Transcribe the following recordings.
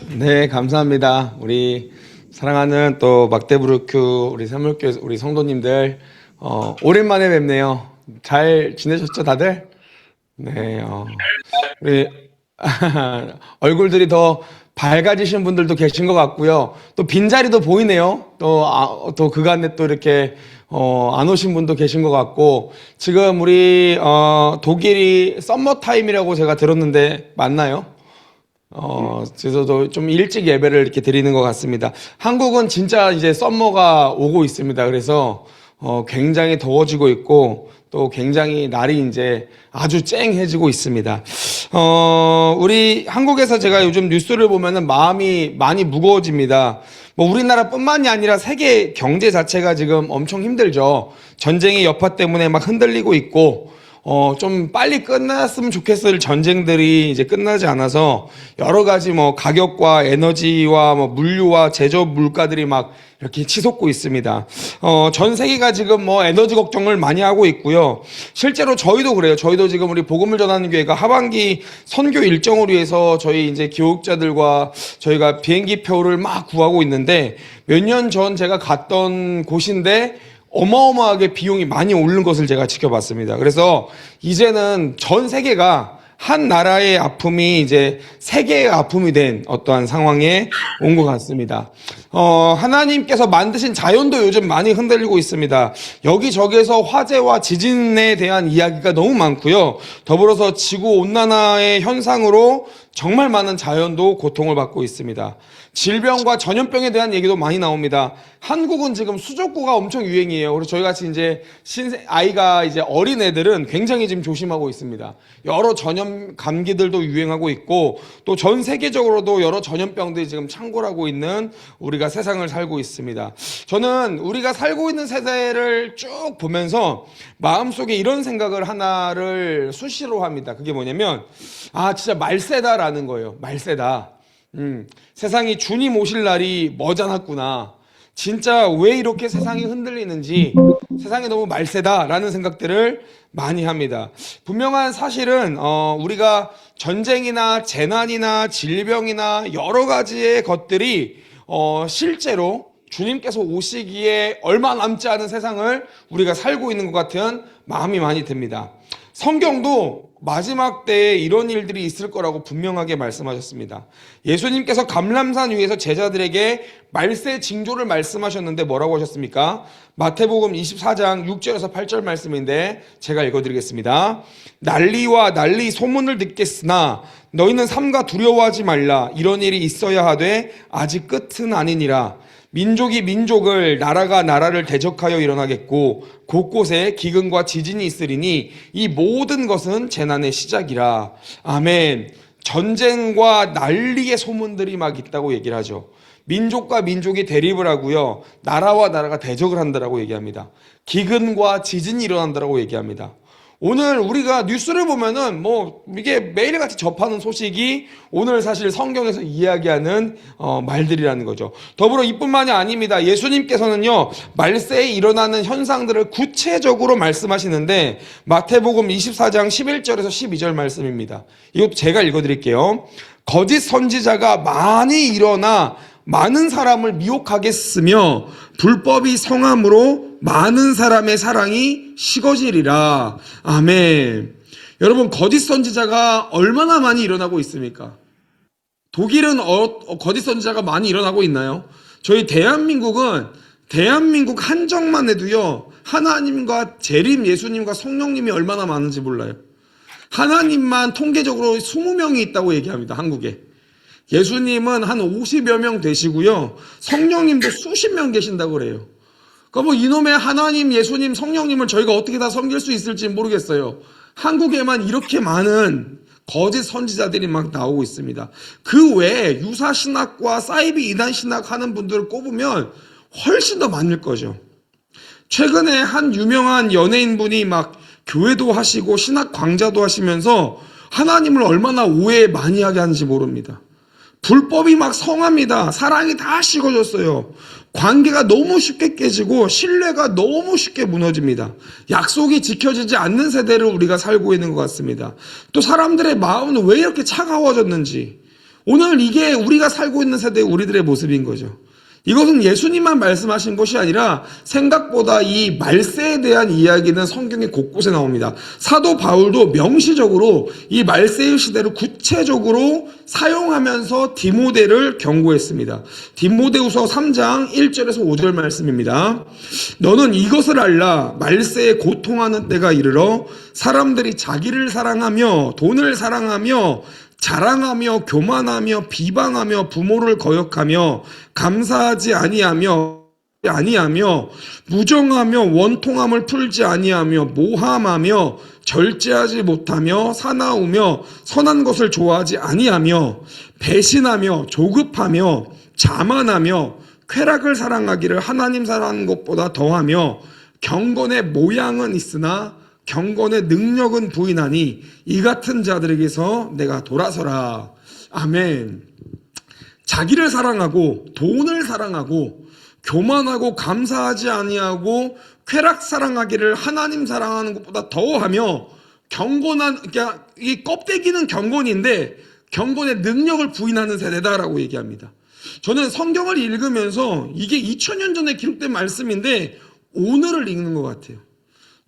네, 감사합니다. 우리 사랑하는 또 막대부르큐 우리 사물교회 우리 성도님들 오랜만에 뵙네요. 잘 지내셨죠, 다들? 네, 우리 얼굴들이 더 밝아지신 분들도 계신 것 같고요. 또 빈자리도 보이네요. 또 그간에 또 이렇게 안 오신 분도 계신 것 같고 지금 우리 독일이 썸머 타임이라고 제가 들었는데 맞나요? 그래서 좀 일찍 예배를 이렇게 드리는 것 같습니다. 한국은 진짜 이제 썸머가 오고 있습니다. 그래서 굉장히 더워지고 있고 또 굉장히 날이 이제 아주 쨍해지고 있습니다. 우리 한국에서 제가 요즘 뉴스를 보면은 마음이 많이 무거워집니다. 뭐 우리나라뿐만이 아니라 세계 경제 자체가 지금 엄청 힘들죠. 전쟁의 여파 때문에 막 흔들리고 있고 좀 빨리 끝났으면 좋겠을 전쟁들이 이제 끝나지 않아서 여러 가지 뭐 가격과 에너지와 뭐 물류와 제조 물가들이 막 이렇게 치솟고 있습니다. 전 세계가 지금 뭐 에너지 걱정을 많이 하고 있고요. 실제로 저희도 그래요. 저희도 지금 우리 복음을 전하는 교회가 하반기 선교 일정을 위해서 저희 이제 교육자들과 저희가 비행기 표를 막 구하고 있는데 몇 년 전 제가 갔던 곳인데 어마어마하게 비용이 많이 오르는 것을 제가 지켜봤습니다. 그래서 이제는 전 세계가 한 나라의 아픔이 이제 세계의 아픔이 된 어떠한 상황에 온 것 같습니다. 하나님께서 만드신 자연도 요즘 많이 흔들리고 있습니다. 여기저기에서 화재와 지진에 대한 이야기가 너무 많고요. 더불어서 지구 온난화의 현상으로 정말 많은 자연도 고통을 받고 있습니다. 질병과 전염병에 대한 얘기도 많이 나옵니다. 한국은 지금 수족구가 엄청 유행이에요. 그래서 저희 같이 이제 아이가 이제 어린 애들은 굉장히 지금 조심하고 있습니다. 여러 전염 감기들도 유행하고 있고 또 전 세계적으로도 여러 전염병들이 지금 창궐하고 있는 우리가 세상을 살고 있습니다. 저는 우리가 살고 있는 세대를 쭉 보면서 마음속에 이런 생각을 하나를 수시로 합니다. 그게 뭐냐면 진짜 말세다라는 거예요. 말세다. 세상이 주님 오실 날이 머지않았구나. 진짜 왜 이렇게 세상이 흔들리는지 세상이 너무 말세다라는 생각들을 많이 합니다. 분명한 사실은 우리가 전쟁이나 재난이나 질병이나 여러 가지의 것들이 실제로 주님께서 오시기에 얼마 남지 않은 세상을 우리가 살고 있는 것 같은 마음이 많이 듭니다. 성경도 마지막 때에 이런 일들이 있을 거라고 분명하게 말씀하셨습니다. 예수님께서 감람산 위에서 제자들에게 말세 징조를 말씀하셨는데 뭐라고 하셨습니까? 마태복음 24장 6절에서 8절 말씀인데 제가 읽어드리겠습니다. 난리와 난리 소문을 듣겠으나 너희는 삼가 두려워하지 말라. 이런 일이 있어야 하되 아직 끝은 아니니라. 민족이 민족을 나라가 나라를 대적하여 일어나겠고 곳곳에 기근과 지진이 있으리니 이 모든 것은 재난의 시작이라. 아멘. 전쟁과 난리의 소문들이 막 있다고 얘기를 하죠. 민족과 민족이 대립을 하고요. 나라와 나라가 대적을 한다라고 얘기합니다. 기근과 지진이 일어난다라고 얘기합니다. 오늘 우리가 뉴스를 보면은 뭐 이게 매일같이 접하는 소식이 오늘 사실 성경에서 이야기하는 말들이라는 거죠. 더불어 이뿐만이 아닙니다. 예수님께서는요 말세에 일어나는 현상들을 구체적으로 말씀하시는데 마태복음 24장 11절에서 12절 말씀입니다. 이것도 제가 읽어드릴게요. 거짓 선지자가 많이 일어나 많은 사람을 미혹하겠으며 불법이 성함으로 많은 사람의 사랑이 식어지리라. 아멘. 여러분, 거짓 선지자가 얼마나 많이 일어나고 있습니까? 독일은 거짓 선지자가 많이 일어나고 있나요? 저희 대한민국 한정만 해도요 하나님과 재림 예수님과 성령님이 얼마나 많은지 몰라요. 하나님만 통계적으로 20명이 있다고 얘기합니다. 한국에. 예수님은 한 50여 명 되시고요. 성령님도 수십 명 계신다고 그래요. 그러니까 뭐 이놈의 하나님, 예수님, 성령님을 저희가 어떻게 다 섬길 수 있을지 모르겠어요. 한국에만 이렇게 많은 거짓 선지자들이 막 나오고 있습니다. 그 외에 유사신학과 사이비 이단신학 하는 분들을 꼽으면 훨씬 더 많을 거죠. 최근에 한 유명한 연예인분이 막 교회도 하시고 신학 강좌도 하시면서 하나님을 얼마나 오해 많이 하게 하는지 모릅니다. 불법이 막 성합니다. 사랑이 다 식어졌어요. 관계가 너무 쉽게 깨지고 신뢰가 너무 쉽게 무너집니다. 약속이 지켜지지 않는 세대를 우리가 살고 있는 것 같습니다. 또 사람들의 마음은 왜 이렇게 차가워졌는지 오늘 이게 우리가 살고 있는 세대의 우리들의 모습인 거죠. 이것은 예수님만 말씀하신 것이 아니라 생각보다 이 말세에 대한 이야기는 성경의 곳곳에 나옵니다. 사도 바울도 명시적으로 이 말세의 시대를 구체적으로 사용하면서 디모데를 경고했습니다. 디모데후서 3장 1절에서 5절 말씀입니다. 너는 이것을 알라. 말세에 고통하는 때가 이르러 사람들이 자기를 사랑하며 돈을 사랑하며 자랑하며 교만하며 비방하며 부모를 거역하며 감사하지 아니하며 무정하며 원통함을 풀지 아니하며 모함하며 절제하지 못하며 사나우며 선한 것을 좋아하지 아니하며 배신하며 조급하며 자만하며 쾌락을 사랑하기를 하나님 사랑하는 것보다 더하며 경건의 모양은 있으나 경건의 능력은 부인하니 이 같은 자들에게서 내가 돌아서라. 아멘. 자기를 사랑하고 돈을 사랑하고 교만하고 감사하지 아니하고 쾌락 사랑하기를 하나님 사랑하는 것보다 더하며 경건한, 그러니까 이 껍데기는 경건인데 경건의 능력을 부인하는 세대다라고 얘기합니다. 저는 성경을 읽으면서 이게 2000년 전에 기록된 말씀인데 오늘을 읽는 것 같아요.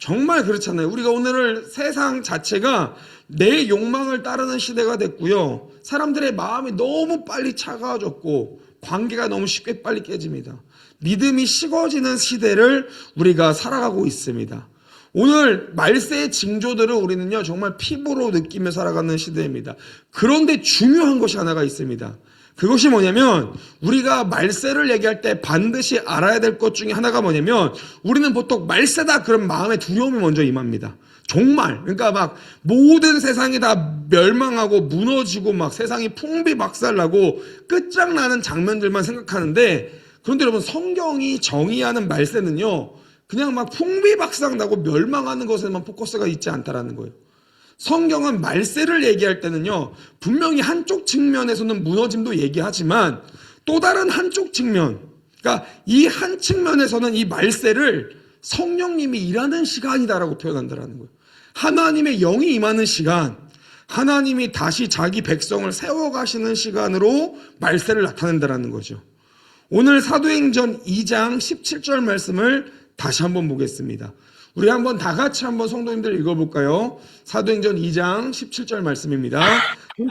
정말 그렇잖아요. 우리가 오늘 세상 자체가 내 욕망을 따르는 시대가 됐고요. 사람들의 마음이 너무 빨리 차가워졌고 관계가 너무 쉽게 빨리 깨집니다. 믿음이 식어지는 시대를 우리가 살아가고 있습니다. 오늘 말세의 징조들을 우리는요 정말 피부로 느끼며 살아가는 시대입니다. 그런데 중요한 것이 하나가 있습니다. 그것이 뭐냐면 우리가 말세를 얘기할 때 반드시 알아야 될 것 중에 하나가 뭐냐면 우리는 보통 말세다 그런 마음의 두려움이 먼저 임합니다. 정말 그러니까 막 모든 세상이 다 멸망하고 무너지고 막 세상이 풍비박살나고 끝장나는 장면들만 생각하는데 그런데 여러분 성경이 정의하는 말세는요 그냥 막 풍비박살나고 멸망하는 것에만 포커스가 있지 않다라는 거예요. 성경은 말세를 얘기할 때는요 분명히 한쪽 측면에서는 무너짐도 얘기하지만 또 다른 한쪽 측면, 그러니까 이 한 측면에서는 이 말세를 성령님이 일하는 시간이다라고 표현한다라는 거예요. 하나님의 영이 임하는 시간, 하나님이 다시 자기 백성을 세워가시는 시간으로 말세를 나타낸다라는 거죠. 오늘 사도행전 2장 17절 말씀을 다시 한번 보겠습니다. 우리 한번 다 같이 한번 성도님들 읽어볼까요? 사도행전 2장 17절 말씀입니다.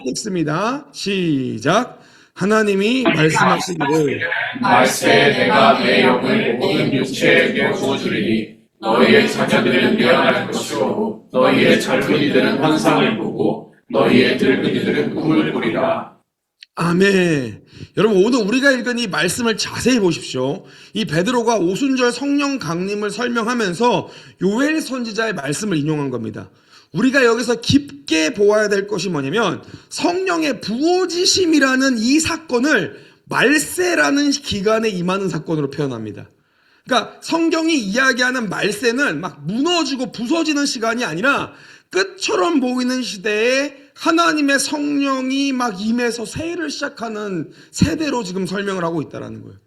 읽습니다. 시작. 하나님이 말씀하시기를 말세에 내가 내 영을 모든 육체에게 부어주리니 너희의 자녀들은 깨어날 것이요 너희의 젊은이들은 환상을 보고 너희의 늙은이들은 꿈을 꾸리라. 아멘. 여러분 오늘 우리가 읽은 이 말씀을 자세히 보십시오. 이 베드로가 오순절 성령 강림을 설명하면서 요엘 선지자의 말씀을 인용한 겁니다. 우리가 여기서 깊게 보아야 될 것이 뭐냐면 성령의 부어지심이라는 이 사건을 말세라는 기간에 임하는 사건으로 표현합니다. 그러니까 성경이 이야기하는 말세는 막 무너지고 부서지는 시간이 아니라 끝처럼 보이는 시대에 하나님의 성령이 막 임해서 새해를 시작하는 세대로 지금 설명을 하고 있다는 거예요.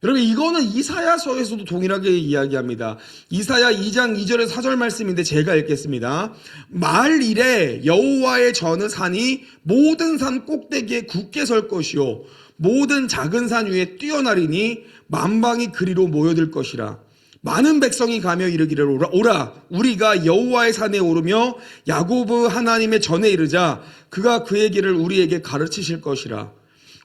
여러분 이거는 이사야서에서도 동일하게 이야기합니다. 이사야 2장 2절에서 4절 말씀인데 제가 읽겠습니다. 말일에 여호와의 저는 산이 모든 산 꼭대기에 굳게 설 것이요 모든 작은 산 위에 뛰어나리니 만방이 그리로 모여들 것이라. 많은 백성이 가며 이르기를 오라 우리가 여호와의 산에 오르며 야고브 하나님의 전에 이르자 그가 그의 길을 우리에게 가르치실 것이라.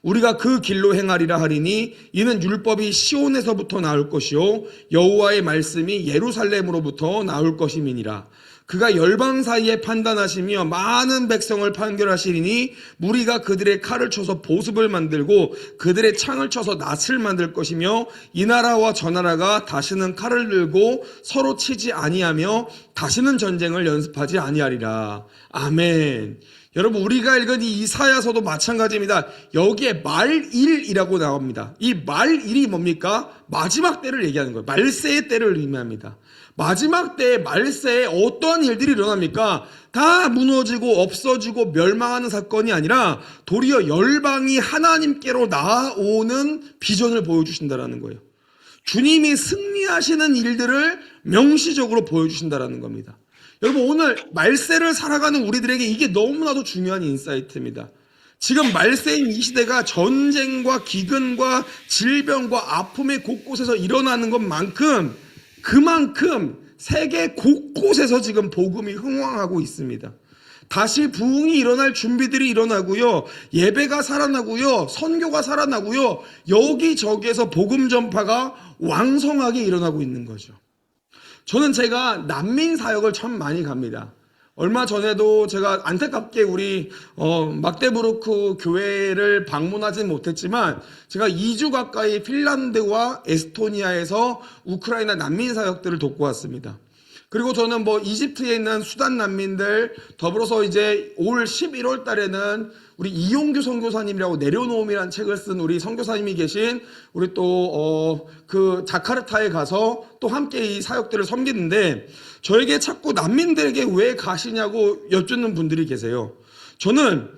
우리가 그 길로 행하리라 하리니 이는 율법이 시온에서부터 나올 것이요 여호와의 말씀이 예루살렘으로부터 나올 것임이니라. 그가 열방 사이에 판단하시며 많은 백성을 판결하시리니 무리가 그들의 칼을 쳐서 보습을 만들고 그들의 창을 쳐서 낫을 만들 것이며 이 나라와 저 나라가 다시는 칼을 들고 서로 치지 아니하며 다시는 전쟁을 연습하지 아니하리라. 아멘. 여러분 우리가 읽은 이 이사야서도 마찬가지입니다. 여기에 말일이라고 나옵니다. 이 말일이 뭡니까? 마지막 때를 얘기하는 거예요. 말세의 때를 의미합니다. 마지막 때에 말세에 어떠한 일들이 일어납니까? 다 무너지고 없어지고 멸망하는 사건이 아니라 도리어 열방이 하나님께로 나아오는 비전을 보여주신다는 거예요. 주님이 승리하시는 일들을 명시적으로 보여주신다는 겁니다. 여러분 오늘 말세를 살아가는 우리들에게 이게 너무나도 중요한 인사이트입니다. 지금 말세인 이 시대가 전쟁과 기근과 질병과 아픔의 곳곳에서 일어나는 것만큼 그만큼 세계 곳곳에서 지금 복음이 흥왕하고 있습니다. 다시 부흥이 일어날 준비들이 일어나고요. 예배가 살아나고요. 선교가 살아나고요. 여기저기에서 복음 전파가 왕성하게 일어나고 있는 거죠. 저는 제가 난민 사역을 참 많이 갑니다. 얼마 전에도 제가 안타깝게 우리 막데부르크 교회를 방문하진 못했지만 제가 2주 가까이 핀란드와 에스토니아에서 우크라이나 난민 사역들을 돕고 왔습니다. 그리고 저는 이집트에 있는 수단 난민들, 더불어서 이제 올 11월 달에는 우리 이용규 선교사님이라고 내려놓음이라는 책을 쓴 우리 선교사님이 계신 우리 또 그 자카르타에 가서 또 함께 이 사역들을 섬기는데, 저에게 자꾸 난민들에게 왜 가시냐고 여쭙는 분들이 계세요. 저는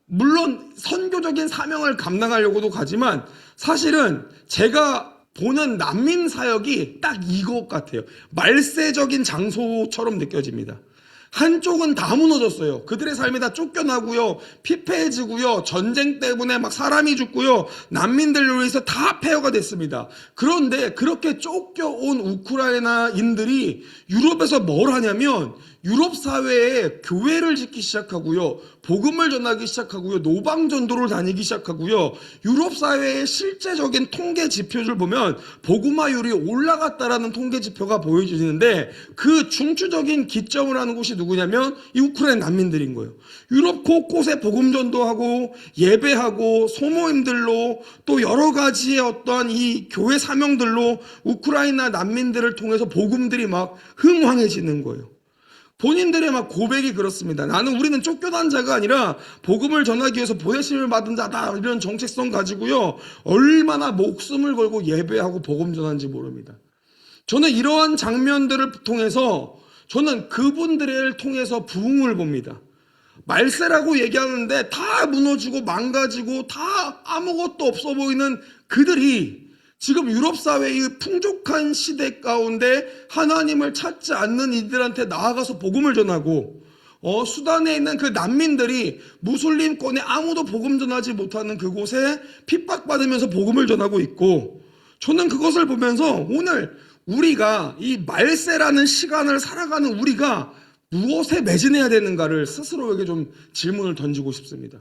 물론 선교적인 사명을 감당하려고도 가지만 사실은 제가 보는 난민 사역이 딱 이것 같아요. 말세적인 장소처럼 느껴집니다. 한쪽은 다 무너졌어요. 그들의 삶이 다 쫓겨나고요, 피폐해지고요, 전쟁 때문에 막 사람이 죽고요, 난민들로 인해서 다 폐허가 됐습니다. 그런데 그렇게 쫓겨온 우크라이나인들이 유럽에서 뭘 하냐면 유럽 사회에 교회를 짓기 시작하고요, 복음을 전하기 시작하고요, 노방전도를 다니기 시작하고요, 유럽 사회의 실제적인 통계 지표를 보면 복음화율이 올라갔다라는 통계 지표가 보여지는데, 그 중추적인 기점을 하는 곳이 누구냐면 이 우크라이나 난민들인 거예요. 유럽 곳곳에 복음 전도하고 예배하고 소모임들로 또 여러 가지의 어떠한 이 교회 사명들로 우크라이나 난민들을 통해서 복음들이 막 흥황해지는 거예요. 본인들의 막 고백이 그렇습니다. 우리는 쫓겨난 자가 아니라 복음을 전하기 위해서 보내심을 받은 자다, 이런 정체성 가지고요, 얼마나 목숨을 걸고 예배하고 복음 전하는지 모릅니다. 저는 이러한 장면들을 통해서 저는 그분들을 통해서 부흥을 봅니다. 말세라고 얘기하는데 다 무너지고 망가지고 다 아무것도 없어 보이는 그들이 지금 유럽 사회의 풍족한 시대 가운데 하나님을 찾지 않는 이들한테 나아가서 복음을 전하고, 수단에 있는 그 난민들이 무슬림권에 아무도 복음 전하지 못하는 그곳에 핍박받으면서 복음을 전하고 있고, 저는 그것을 보면서 오늘 우리가 이 말세라는 시간을 살아가는 우리가 무엇에 매진해야 되는가를 스스로에게 좀 질문을 던지고 싶습니다.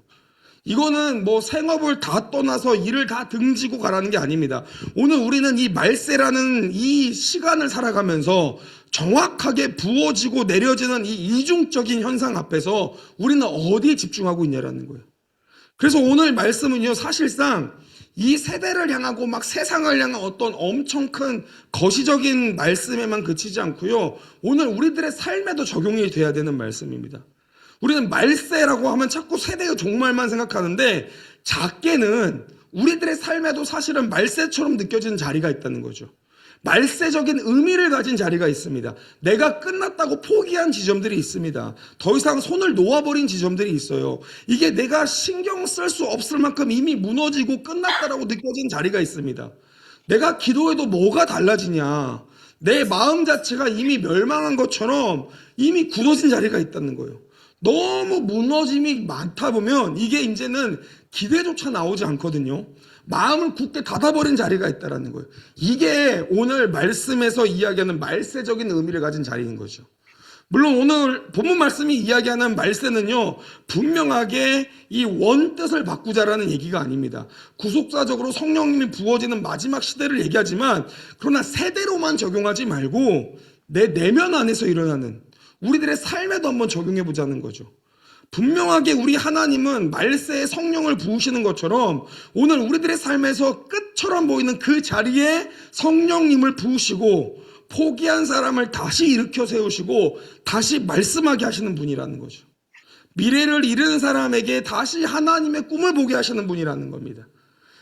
이거는 생업을 다 떠나서 일을 다 등지고 가라는 게 아닙니다. 오늘 우리는 이 말세라는 이 시간을 살아가면서 정확하게 부어지고 내려지는 이 이중적인 현상 앞에서 우리는 어디에 집중하고 있냐라는 거예요. 그래서 오늘 말씀은요, 사실상 이 세대를 향하고 막 세상을 향한 어떤 엄청 큰 거시적인 말씀에만 그치지 않고요, 오늘 우리들의 삶에도 적용이 돼야 되는 말씀입니다. 우리는 말세라고 하면 자꾸 세대의 종말만 생각하는데, 작게는 우리들의 삶에도 사실은 말세처럼 느껴지는 자리가 있다는 거죠. 말세적인 의미를 가진 자리가 있습니다. 내가 끝났다고 포기한 지점들이 있습니다. 더 이상 손을 놓아버린 지점들이 있어요. 이게 내가 신경 쓸 수 없을 만큼 이미 무너지고 끝났다라고 느껴진 자리가 있습니다. 내가 기도해도 뭐가 달라지냐, 내 마음 자체가 이미 멸망한 것처럼 이미 굳어진 자리가 있다는 거예요. 너무 무너짐이 많다 보면 이게 이제는 기대조차 나오지 않거든요. 마음을 굳게 닫아버린 자리가 있다는 거예요. 이게 오늘 말씀에서 이야기하는 말세적인 의미를 가진 자리인 거죠. 물론 오늘 본문 말씀이 이야기하는 말세는요, 분명하게 이 원뜻을 바꾸자라는 얘기가 아닙니다. 구속사적으로 성령님이 부어지는 마지막 시대를 얘기하지만, 그러나 세대로만 적용하지 말고 내 내면 안에서 일어나는 우리들의 삶에도 한번 적용해 보자는 거죠. 분명하게 우리 하나님은 말세에 성령을 부으시는 것처럼 오늘 우리들의 삶에서 끝처럼 보이는 그 자리에 성령님을 부으시고 포기한 사람을 다시 일으켜 세우시고 다시 말씀하게 하시는 분이라는 거죠. 미래를 잃은 사람에게 다시 하나님의 꿈을 보게 하시는 분이라는 겁니다.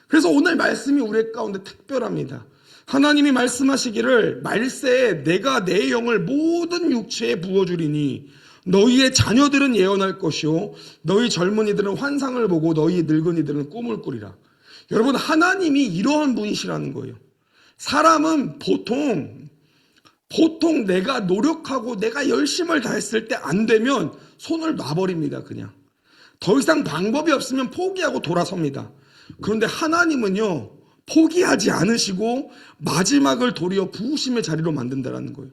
그래서 오늘 말씀이 우리 가운데 특별합니다. 하나님이 말씀하시기를 말세에 내가 내 영을 모든 육체에 부어주리니 너희의 자녀들은 예언할 것이요 너희 젊은이들은 환상을 보고 너희 늙은이들은 꿈을 꾸리라. 여러분, 하나님이 이러한 분이시라는 거예요. 사람은 보통 내가 노력하고 내가 열심을 다했을 때 안 되면 손을 놔버립니다. 그냥 더 이상 방법이 없으면 포기하고 돌아섭니다. 그런데 하나님은요, 포기하지 않으시고 마지막을 도리어 부으심의 자리로 만든다라는 거예요.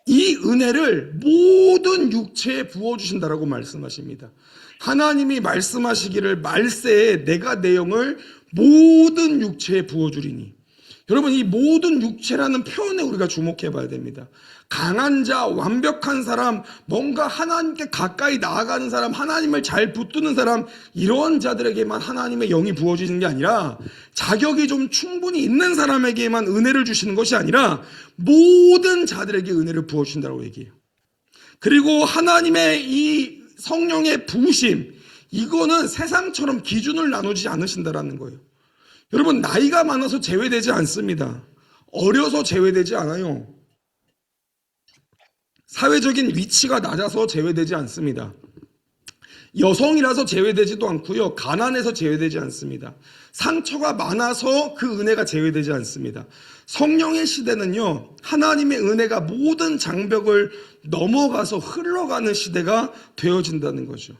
이 은혜를 모든 육체에 부어주신다라고 말씀하십니다. 하나님이 말씀하시기를 말세에 내가 내 영을 모든 육체에 부어주리니. 여러분, 이 모든 육체라는 표현에 우리가 주목해 봐야 됩니다. 강한 자, 완벽한 사람, 뭔가 하나님께 가까이 나아가는 사람, 하나님을 잘 붙드는 사람, 이런 자들에게만 하나님의 영이 부어지는 게 아니라 자격이 좀 충분히 있는 사람에게만 은혜를 주시는 것이 아니라 모든 자들에게 은혜를 부어주신다고 얘기해요. 그리고 하나님의 이 성령의 부으심, 이거는 세상처럼 기준을 나누지 않으신다라는 거예요. 여러분, 나이가 많아서 제외되지 않습니다. 어려서 제외되지 않아요. 사회적인 위치가 낮아서 제외되지 않습니다. 여성이라서 제외되지도 않고요. 가난해서 제외되지 않습니다. 상처가 많아서 그 은혜가 제외되지 않습니다. 성령의 시대는요, 하나님의 은혜가 모든 장벽을 넘어가서 흘러가는 시대가 되어진다는 거죠.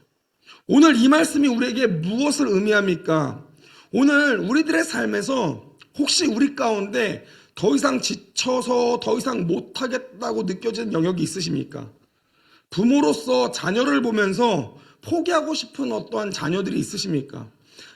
오늘 이 말씀이 우리에게 무엇을 의미합니까? 오늘 우리들의 삶에서 혹시 우리 가운데 더 이상 지쳐서 더 이상 못하겠다고 느껴지는 영역이 있으십니까? 부모로서 자녀를 보면서 포기하고 싶은 어떠한 자녀들이 있으십니까?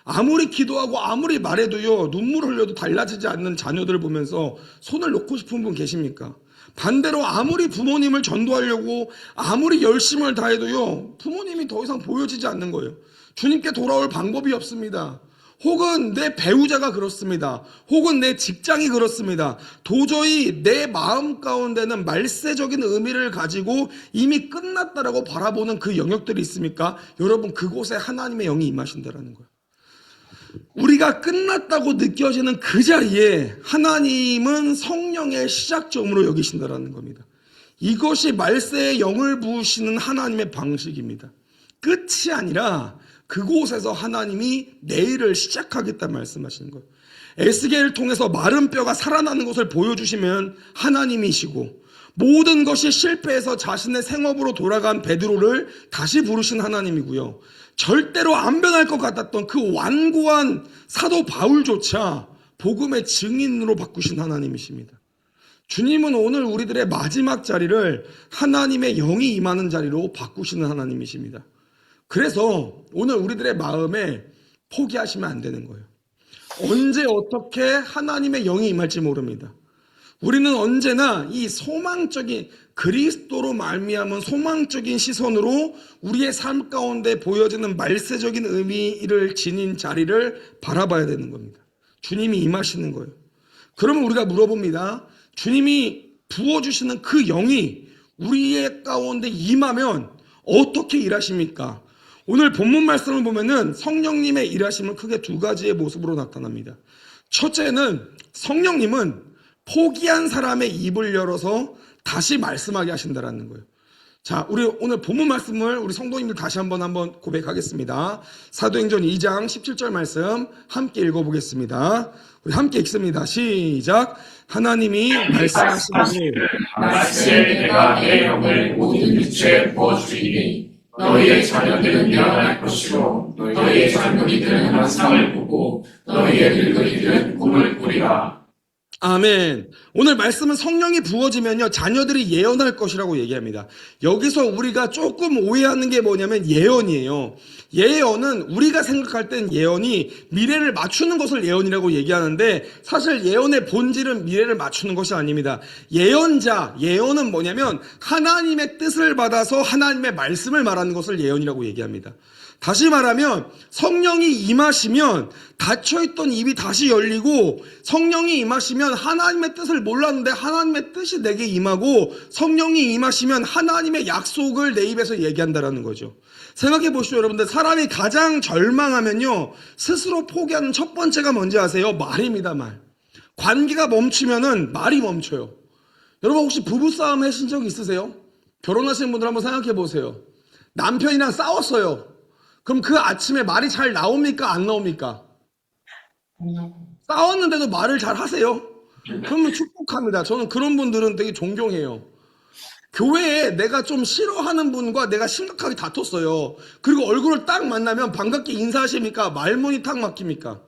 아무리 기도하고 아무리 말해도요, 눈물 흘려도 달라지지 않는 자녀들을 보면서 손을 놓고 싶은 분 계십니까? 반대로 아무리 부모님을 전도하려고 아무리 열심을 다해도요, 부모님이 더 이상 보여지지 않는 거예요. 주님께 돌아올 방법이 없습니다. 혹은 내 배우자가 그렇습니다. 혹은 내 직장이 그렇습니다. 도저히 내 마음 가운데는 말세적인 의미를 가지고 이미 끝났다라고 바라보는 그 영역들이 있습니까? 여러분, 그곳에 하나님의 영이 임하신다라는 거예요. 우리가 끝났다고 느껴지는 그 자리에 하나님은 성령의 시작점으로 여기신다라는 겁니다. 이것이 말세에 영을 부으시는 하나님의 방식입니다. 끝이 아니라 그곳에서 하나님이 내일을 시작하겠다 말씀하시는 거예요. 에스겔을 통해서 마른 뼈가 살아나는 것을 보여주시면 하나님이시고, 모든 것이 실패해서 자신의 생업으로 돌아간 베드로를 다시 부르신 하나님이고요. 절대로 안 변할 것 같았던 그 완고한 사도 바울조차 복음의 증인으로 바꾸신 하나님이십니다. 주님은 오늘 우리들의 마지막 자리를 하나님의 영이 임하는 자리로 바꾸시는 하나님이십니다. 그래서 오늘 우리들의 마음에 포기하시면 안 되는 거예요. 언제 어떻게 하나님의 영이 임할지 모릅니다. 우리는 언제나 이 소망적인, 그리스도로 말미암은 소망적인 시선으로 우리의 삶 가운데 보여지는 말세적인 의미를 지닌 자리를 바라봐야 되는 겁니다. 주님이 임하시는 거예요. 그러면 우리가 물어봅니다. 주님이 부어주시는 그 영이 우리의 가운데 임하면 어떻게 일하십니까? 오늘 본문 말씀을 보면은 성령님의 일하심은 크게 두 가지의 모습으로 나타납니다. 첫째는 성령님은 포기한 사람의 입을 열어서 다시 말씀하게 하신다라는 거예요. 자, 우리 오늘 본문 말씀을 우리 성도님들 다시 한번 고백하겠습니다. 사도행전 2장 17절 말씀 함께 읽어보겠습니다. 우리 함께 읽습니다. 시작. 하나님이 말씀하시기를 말세에 내가 내 영을 모든 육체에 부어주리니 너희의 자녀들은 깨어날 것이요 너희의 젊은이들은 환상을 보고 너희의 늙은이들은 꿈을 꾸리라. 아멘. 오늘 말씀은 성령이 부어지면요, 자녀들이 예언할 것이라고 얘기합니다. 여기서 우리가 조금 오해하는 게 뭐냐면 예언이에요. 예언은 우리가 생각할 땐 예언이 미래를 맞추는 것을 예언이라고 얘기하는데, 사실 예언의 본질은 미래를 맞추는 것이 아닙니다. 예언은 뭐냐면 하나님의 뜻을 받아서 하나님의 말씀을 말하는 것을 예언이라고 얘기합니다. 다시 말하면 성령이 임하시면 닫혀있던 입이 다시 열리고, 성령이 임하시면 하나님의 뜻을 몰랐는데 하나님의 뜻이 내게 임하고, 성령이 임하시면 하나님의 약속을 내 입에서 얘기한다라는 거죠. 생각해 보시죠, 여러분들. 사람이 가장 절망하면요, 스스로 포기하는 첫 번째가 뭔지 아세요? 말입니다. 말. 관계가 멈추면은 말이 멈춰요. 여러분, 혹시 부부싸움 하신 적 있으세요? 결혼하신 분들 한번 생각해 보세요. 남편이랑 싸웠어요. 그럼 그 아침에 말이 잘 나옵니까? 안 나옵니까? 싸웠는데도 말을 잘 하세요? 그러면 축복합니다. 저는 그런 분들은 되게 존경해요. 교회에 내가 좀 싫어하는 분과 내가 심각하게 다퉜어요. 그리고 얼굴을 딱 만나면 반갑게 인사하십니까? 말문이 탁 막힙니까?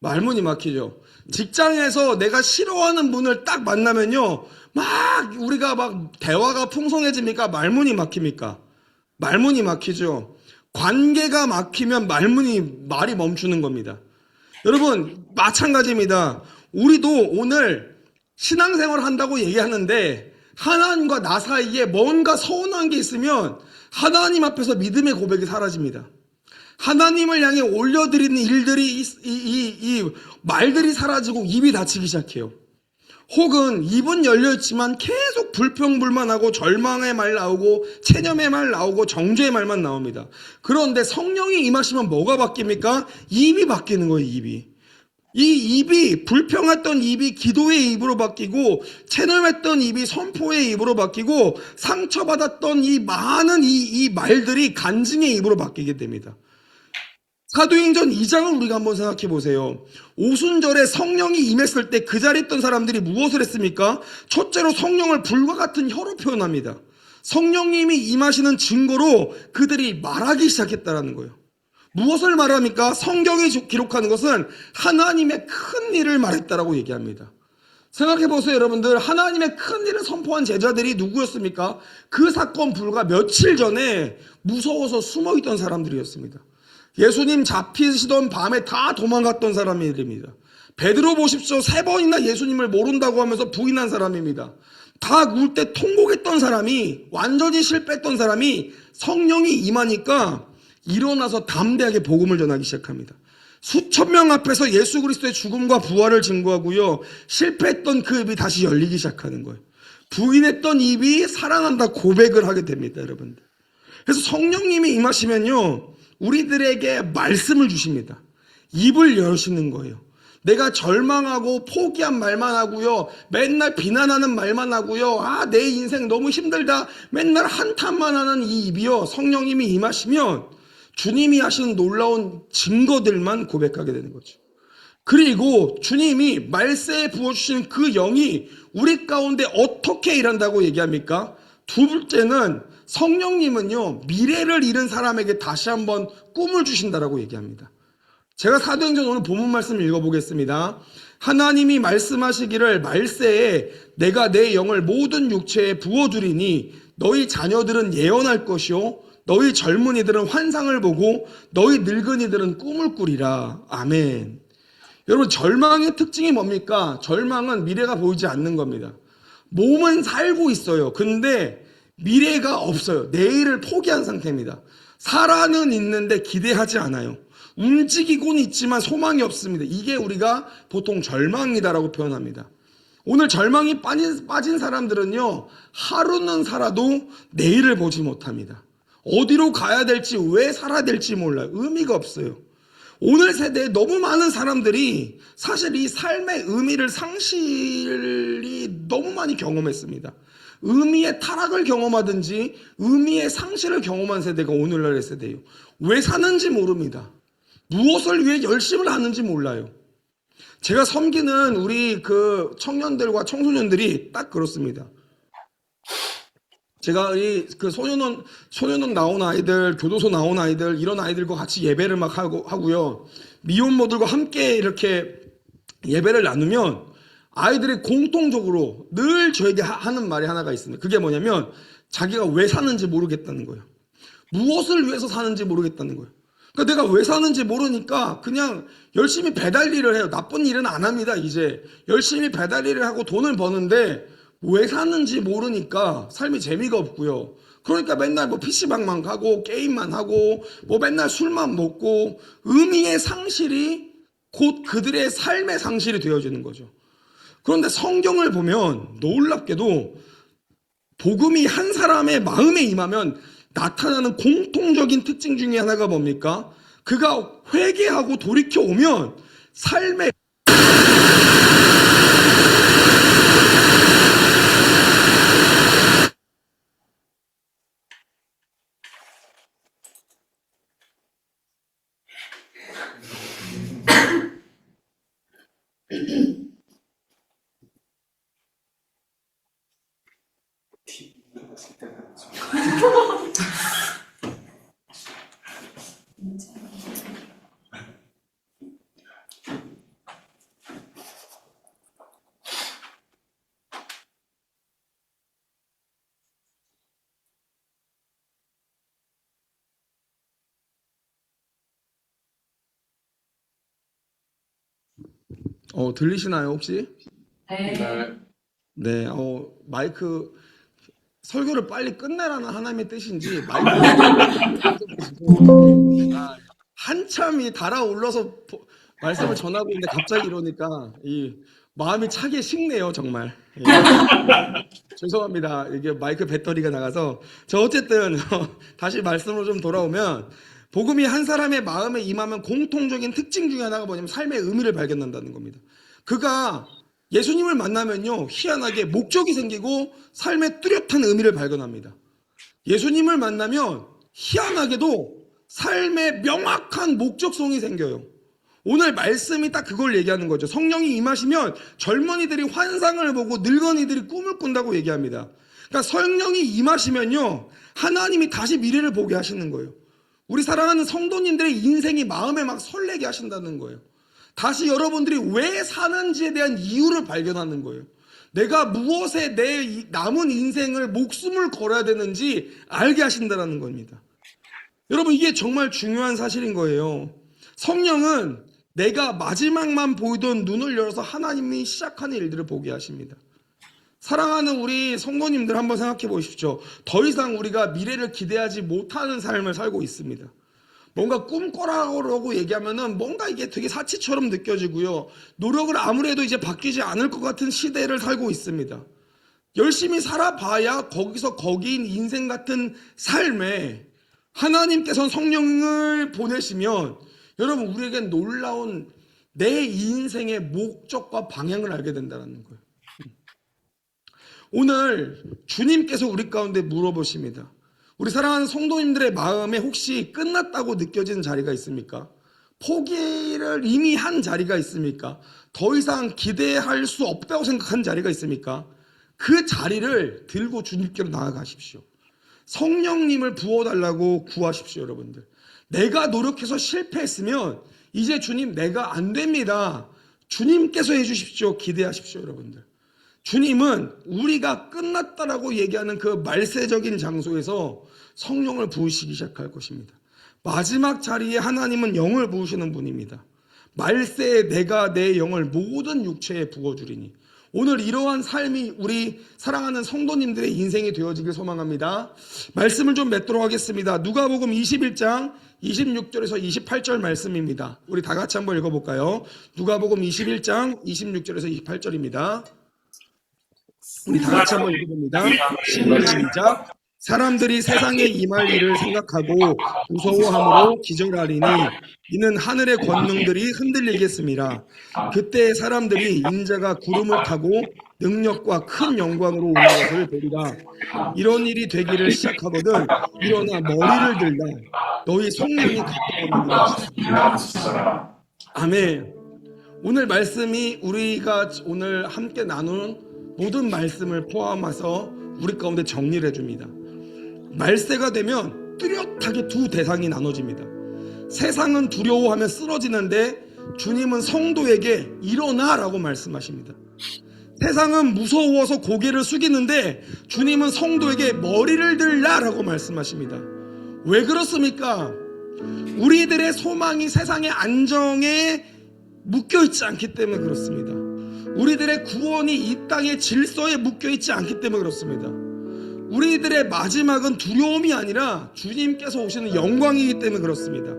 말문이 막히죠. 직장에서 내가 싫어하는 분을 딱 만나면요, 막 우리가 막 대화가 풍성해집니까? 말문이 막힙니까? 말문이 막히죠. 관계가 막히면 말이 멈추는 겁니다. 여러분, 마찬가지입니다. 우리도 오늘 신앙생활 한다고 얘기하는데 하나님과 나 사이에 뭔가 서운한 게 있으면 하나님 앞에서 믿음의 고백이 사라집니다. 하나님을 향해 올려드리는 일들이 이 말들이 사라지고 입이 닫히기 시작해요. 혹은 입은 열려있지만 계속 불평불만하고 절망의 말 나오고 체념의 말 나오고 정죄의 말만 나옵니다. 그런데 성령이 임하시면 뭐가 바뀝니까? 입이 바뀌는 거예요. 이 입이, 불평했던 입이 기도의 입으로 바뀌고 체념했던 입이 선포의 입으로 바뀌고 상처받았던 이 많은 이 말들이 간증의 입으로 바뀌게 됩니다. 사도행전 2장을 우리가 한번 생각해 보세요. 오순절에 성령이 임했을 때 그 자리에 있던 사람들이 무엇을 했습니까? 첫째로 성령을 불과 같은 혀로 표현합니다. 성령님이 임하시는 증거로 그들이 말하기 시작했다는 거예요. 무엇을 말합니까? 성경이 기록하는 것은 하나님의 큰 일을 말했다라고 얘기합니다. 생각해 보세요, 여러분들. 하나님의 큰 일을 선포한 제자들이 누구였습니까? 그 사건 불과 며칠 전에 무서워서 숨어있던 사람들이었습니다. 예수님 잡히시던 밤에 다 도망갔던 사람들입니다. 베드로 보십시오. 3번이나 예수님을 모른다고 하면서 부인한 사람입니다. 다 울 때 통곡했던 사람이, 완전히 실패했던 사람이 성령이 임하니까 일어나서 담대하게 복음을 전하기 시작합니다. 수천 명 앞에서 예수 그리스도의 죽음과 부활을 증거하고요. 실패했던 그 입이 다시 열리기 시작하는 거예요. 부인했던 입이 사랑한다 고백을 하게 됩니다, 여러분들. 그래서 성령님이 임하시면요, 우리들에게 말씀을 주십니다. 입을 여시는 거예요. 내가 절망하고 포기한 말만 하고요. 맨날 비난하는 말만 하고요. 내 인생 너무 힘들다. 맨날 한탄만 하는 이 입이요. 성령님이 임하시면 주님이 하시는 놀라운 증거들만 고백하게 되는 거죠. 그리고 주님이 말세에 부어주시는 그 영이 우리 가운데 어떻게 일한다고 얘기합니까? 두 번째는 성령님은요, 미래를 잃은 사람에게 다시 한번 꿈을 주신다라고 얘기합니다. 제가 사도행전 오늘 본문 말씀을 읽어보겠습니다. 하나님이 말씀하시기를 말세에 내가 내 영을 모든 육체에 부어두리니 너희 자녀들은 예언할 것이요 너희 젊은이들은 환상을 보고 너희 늙은이들은 꿈을 꾸리라. 아멘. 여러분, 절망의 특징이 뭡니까? 절망은 미래가 보이지 않는 겁니다. 몸은 살고 있어요. 근데 미래가 없어요. 내일을 포기한 상태입니다. 살아는 있는데 기대하지 않아요. 움직이고는 있지만 소망이 없습니다. 이게 우리가 보통 절망이다라고 표현합니다. 오늘 절망이 빠진 사람들은요, 하루는 살아도 내일을 보지 못합니다. 어디로 가야 될지, 왜 살아야 될지 몰라요. 의미가 없어요. 오늘 세대에 너무 많은 사람들이 사실 이 삶의 의미를 상실이 너무 많이 경험했습니다. 의미의 타락을 경험하든지 의미의 상실을 경험한 세대가 오늘날의 세대예요. 왜 사는지 모릅니다. 무엇을 위해 열심을 하는지 몰라요. 제가 섬기는 우리 그 청년들과 청소년들이 딱 그렇습니다. 제가 그 소년원 나온 아이들, 교도소 나온 아이들, 이런 아이들과 같이 예배를 막 하고요. 미혼모들과 함께 이렇게 예배를 나누면 아이들이 공통적으로 늘 저에게 하는 말이 하나가 있습니다. 그게 뭐냐면 자기가 왜 사는지 모르겠다는 거예요. 무엇을 위해서 사는지 모르겠다는 거예요. 그러니까 내가 왜 사는지 모르니까 그냥 열심히 배달 일을 해요. 나쁜 일은 안 합니다. 이제 열심히 배달 일을 하고 돈을 버는데 왜 사는지 모르니까 삶이 재미가 없고요. 그러니까 맨날 뭐 PC방만 가고 게임만 하고 뭐 맨날 술만 먹고 의미의 상실이 곧 그들의 삶의 상실이 되어지는 거죠. 그런데 성경을 보면 놀랍게도 복음이 한 사람의 마음에 임하면 나타나는 공통적인 특징 중에 하나가 뭡니까? 그가 회개하고 돌이켜 오면 삶의 들리시나요 혹시? 네. 네, 마이크 설교를 빨리 끝내라는 하나님의 뜻인지 마이크 한참이 달아올라서 말씀을 전하고 있는데 갑자기 이러니까 이 마음이 차게 식네요 정말. 예. 죄송합니다. 이게 마이크 배터리가 나가서 저 어쨌든 다시 말씀으로 좀 돌아오면 복음이 한 사람의 마음에 임하면 공통적인 특징 중에 하나가 뭐냐면 삶의 의미를 발견한다는 겁니다. 그가 예수님을 만나면요 희한하게 목적이 생기고 삶의 뚜렷한 의미를 발견합니다. 예수님을 만나면 희한하게도 삶의 명확한 목적성이 생겨요. 오늘 말씀이 딱 그걸 얘기하는 거죠. 성령이 임하시면 젊은이들이 환상을 보고 늙은이들이 꿈을 꾼다고 얘기합니다. 그러니까 성령이 임하시면요 하나님이 다시 미래를 보게 하시는 거예요. 우리 사랑하는 성도님들의 인생이 마음에 막 설레게 하신다는 거예요. 다시 여러분들이 왜 사는지에 대한 이유를 발견하는 거예요. 내가 무엇에 내 남은 인생을 목숨을 걸어야 되는지 알게 하신다는 겁니다. 여러분 이게 정말 중요한 사실인 거예요. 성령은 내가 마지막만 보이던 눈을 열어서 하나님이 시작하는 일들을 보게 하십니다. 사랑하는 우리 성도님들 한번 생각해 보십시오. 더 이상 우리가 미래를 기대하지 못하는 삶을 살고 있습니다. 뭔가 꿈꿔라고 얘기하면은 뭔가 이게 되게 사치처럼 느껴지고요. 노력을 아무래도 이제 바뀌지 않을 것 같은 시대를 살고 있습니다. 열심히 살아봐야 거기서 거기인 인생 같은 삶에 하나님께서 성령을 보내시면 여러분 우리에겐 놀라운 내 인생의 목적과 방향을 알게 된다는 거예요. 오늘 주님께서 우리 가운데 물어보십니다. 우리 사랑하는 성도님들의 마음에 혹시 끝났다고 느껴지는 자리가 있습니까? 포기를 이미 한 자리가 있습니까? 더 이상 기대할 수 없다고 생각한 자리가 있습니까? 그 자리를 들고 주님께로 나아가십시오. 성령님을 부어달라고 구하십시오, 여러분들. 내가 노력해서 실패했으면 이제 주님 내가 안 됩니다. 주님께서 해주십시오. 기대하십시오, 여러분들. 주님은 우리가 끝났다라고 얘기하는 그 말세적인 장소에서 성령을 부으시기 시작할 것입니다. 마지막 자리에 하나님은 영을 부으시는 분입니다. 말세에 내가 내 영을 모든 육체에 부어주리니. 오늘 이러한 삶이 우리 사랑하는 성도님들의 인생이 되어지길 소망합니다. 말씀을 좀 맺도록 하겠습니다. 누가복음 21장 26절에서 28절 말씀입니다. 우리 다 같이 한번 읽어볼까요? 누가복음 21장 26절에서 28절입니다. 우리 다 같이 한번 읽어봅니다. 시작. 사람들이 세상에 임할 일을 생각하고 무서워함으로 기절하리니 이는 하늘의 권능들이 흔들리겠습니다. 그때 사람들이 인자가 구름을 타고 능력과 큰 영광으로 오는 것을 보리라. 이런 일이 되기를 시작하거든 일어나 머리를 들라. 너희 성령이 가까우니라. 아멘. 오늘 말씀이 우리가 오늘 함께 나눈 모든 말씀을 포함해서 우리 가운데 정리를 해줍니다. 말세가 되면 뚜렷하게 두 대상이 나눠집니다. 세상은 두려워하면 쓰러지는데 주님은 성도에게 일어나라고 말씀하십니다. 세상은 무서워서 고개를 숙이는데 주님은 성도에게 머리를 들라라고 말씀하십니다. 왜 그렇습니까? 우리들의 소망이 세상의 안정에 묶여있지 않기 때문에 그렇습니다. 우리들의 구원이 이 땅의 질서에 묶여있지 않기 때문에 그렇습니다. 우리들의 마지막은 두려움이 아니라 주님께서 오시는 영광이기 때문에 그렇습니다.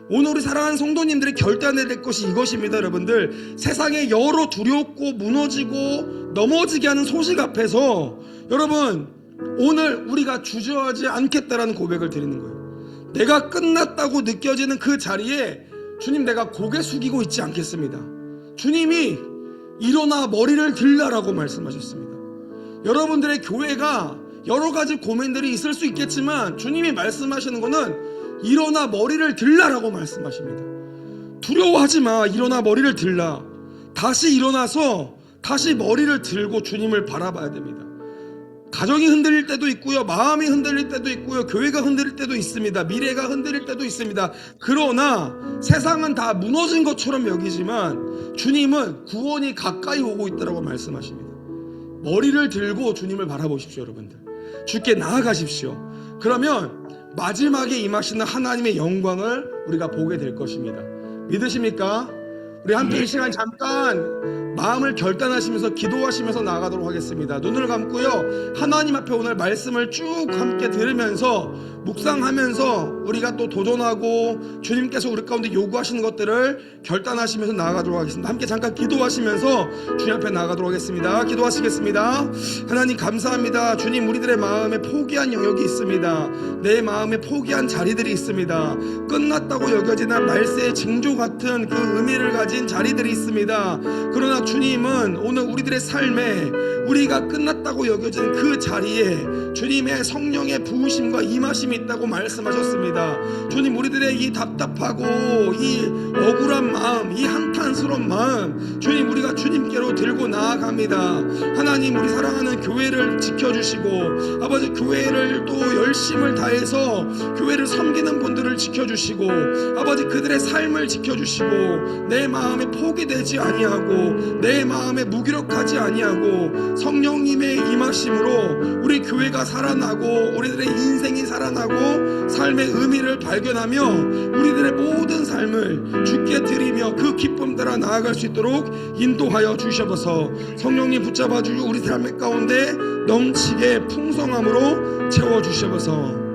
오늘 우리 사랑하는 성도님들이 결단해야 될 것이 이것입니다. 여러분들, 세상의 여러 두렵고 무너지고 넘어지게 하는 소식 앞에서 여러분 오늘 우리가 주저하지 않겠다라는 고백을 드리는 거예요. 내가 끝났다고 느껴지는 그 자리에 주님 내가 고개 숙이고 있지 않겠습니다. 주님이 일어나 머리를 들라라고 말씀하셨습니다. 여러분들의 교회가 여러 가지 고민들이 있을 수 있겠지만 주님이 말씀하시는 것은 일어나 머리를 들라라고 말씀하십니다. 두려워하지 마. 일어나 머리를 들라. 다시 일어나서 다시 머리를 들고 주님을 바라봐야 됩니다. 가정이 흔들릴 때도 있고요. 마음이 흔들릴 때도 있고요. 교회가 흔들릴 때도 있습니다. 미래가 흔들릴 때도 있습니다. 그러나 세상은 다 무너진 것처럼 여기지만 주님은 구원이 가까이 오고 있다고 말씀하십니다. 머리를 들고 주님을 바라보십시오. 여러분들, 주께 나아가십시오. 그러면 마지막에 임하시는 하나님의 영광을 우리가 보게 될 것입니다. 믿으십니까? 우리 함께 이 시간 잠깐 마음을 결단하시면서 기도하시면서 나아가도록 하겠습니다. 눈을 감고요, 하나님 앞에 오늘 말씀을 쭉 함께 들으면서 묵상하면서 우리가 또 도전하고 주님께서 우리 가운데 요구하시는 것들을 결단하시면서 나아가도록 하겠습니다. 함께 잠깐 기도하시면서 주님 앞에 나아가도록 하겠습니다. 기도하시겠습니다. 하나님 감사합니다. 주님, 우리들의 마음에 포기한 영역이 있습니다. 내 마음에 포기한 자리들이 있습니다. 끝났다고 여겨지는 말세의 징조 같은 그 의미를 가진 자리들이 있습니다. 그러나 주님은 오늘 우리들의 삶에 우리가 끝났다고 여겨지는 그 자리에 주님의 성령의 부으심과 임하심이 있다고 말씀하셨습니다. 주님, 우리들의 이 답답하고 이 억울한 마음, 이 한탄스러운 마음, 주님, 우리가 주님께로 들고 나아갑니다. 하나님, 우리 사랑하는 교회를 지켜주시고, 아버지, 교회를 또 열심을 다해서 교회를 섬기는 분들을 지켜주시고, 아버지, 그들의 삶을 지켜주시고, 내 마음에 포기되지 아니하고 내 마음에 무기력하지 아니하고 성령님의 임하심으로 우리 교회가 살아나고 우리들의 인생이 살아나고 삶의 의미를 발견하며 우리들의 모든 삶을 주께 드리며 그 기쁨 따라 나아갈 수 있도록 인도하여 주셔서 성령님 붙잡아 주시고 우리 삶의 가운데 넘치게 풍성함으로 채워주셔서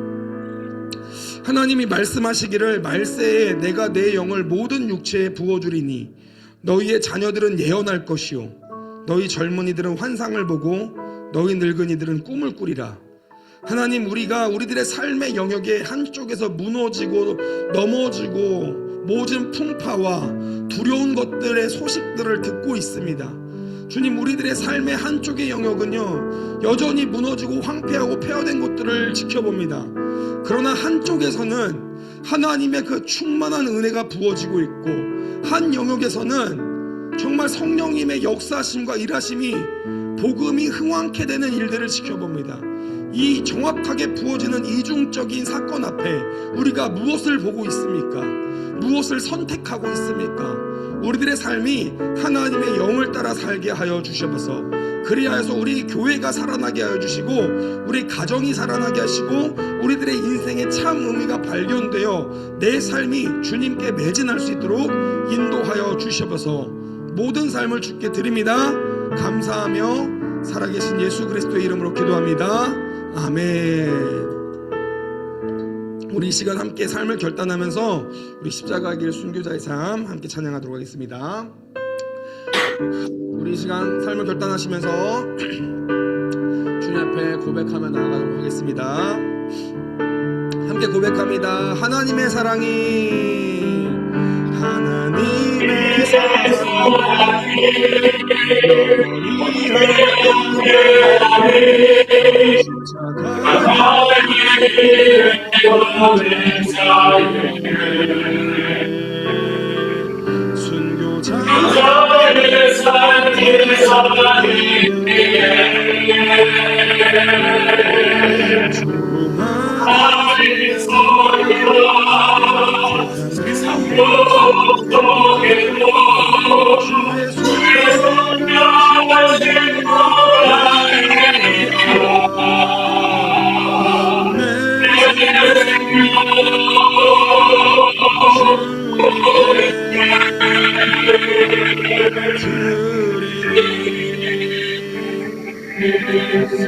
하나님이 말씀하시기를 말세에 내가 내 영을 모든 육체에 부어주리니 너희의 자녀들은 예언할 것이요 너희 젊은이들은 환상을 보고 너희 늙은이들은 꿈을 꾸리라. 하나님, 우리가 우리들의 삶의 영역에 한쪽에서 무너지고 넘어지고 모든 풍파와 두려운 것들의 소식들을 듣고 있습니다. 주님, 우리들의 삶의 한쪽의 영역은요 여전히 무너지고 황폐하고 폐허된 것들을 지켜봅니다. 그러나 한쪽에서는 하나님의 그 충만한 은혜가 부어지고 있고 한 영역에서는 정말 성령님의 역사하심과 일하심이 복음이 흥왕케 되는 일들을 지켜봅니다. 이 정확하게 부어지는 이중적인 사건 앞에 우리가 무엇을 보고 있습니까? 무엇을 선택하고 있습니까? 우리들의 삶이 하나님의 영을 따라 살게 하여 주셔서 그리하여서 우리 교회가 살아나게 하여 주시고 우리 가정이 살아나게 하시고 우리들의 인생의 참 의미가 발견되어 내 삶이 주님께 매진할 수 있도록 인도하여 주셔서 모든 삶을 주께 드립니다. 감사하며 살아계신 예수 그리스도의 이름으로 기도합니다. 아멘. 우리 이 시간 함께 삶을 결단하면서 우리 십자가 길 순교자의 삶 함께 찬양하도록 하겠습니다. 우리 이 시간 삶을 결단하시면서 주님 앞에 고백하며 나아가도록 하겠습니다. 함께 고백합니다. 하나님의 사랑이 하나님의 사랑이 순교자의 삶이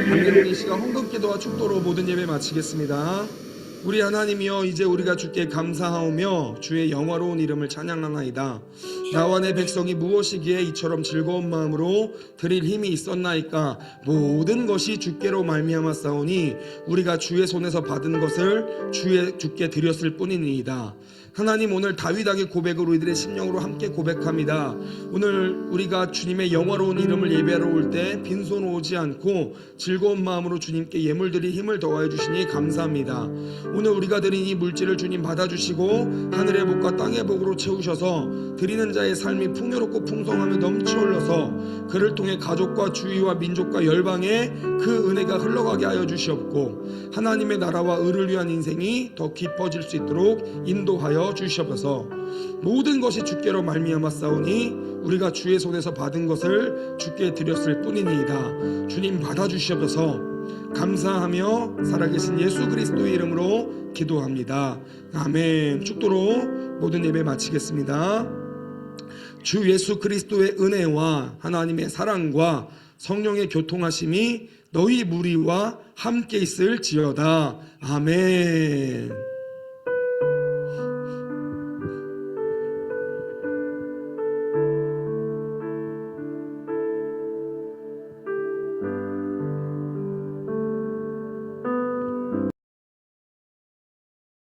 함께 이 시간 헌금기도와 축도로 모든 예배 마치겠습니다. 우리 하나님이여, 이제 우리가 주께 감사하오며 주의 영화로운 이름을 찬양하나이다. 나와 내 백성이 무엇이기에 이처럼 즐거운 마음으로 드릴 힘이 있었나이까. 모든 것이 주께로 말미암아 싸우니 우리가 주의 손에서 받은 것을 주께 드렸을 뿐이니이다. 하나님, 오늘 다윗왕의 고백을 우리들의 심령으로 함께 고백합니다. 오늘 우리가 주님의 영화로운 이름을 예배하러 올 때 빈손 오지 않고 즐거운 마음으로 주님께 예물드릴 힘을 더하여 주시니 감사합니다. 오늘 우리가 드린 이 물질을 주님 받아주시고 하늘의 복과 땅의 복으로 채우셔서 드리는 자의 삶이 풍요롭고 풍성하며 넘쳐 흘러서 그를 통해 가족과 주위와 민족과 열방에 그 은혜가 흘러가게 하여 주시옵고 하나님의 나라와 의를 위한 인생이 더 깊어질 수 있도록 인도하여 주시옵소서. 모든 것이 주께로 말미암아 싸우니 우리가 주의 손에서 받은 것을 주께 드렸을 뿐이니이다. 주님 받아주시옵소서. 감사하며 살아계신 예수 그리스도의 이름으로 기도합니다. 아멘. 축도로 모든 예배 마치겠습니다. 주 예수 그리스도의 은혜와 하나님의 사랑과 성령의 교통하심이 너희 무리와 함께 있을지어다. 아멘.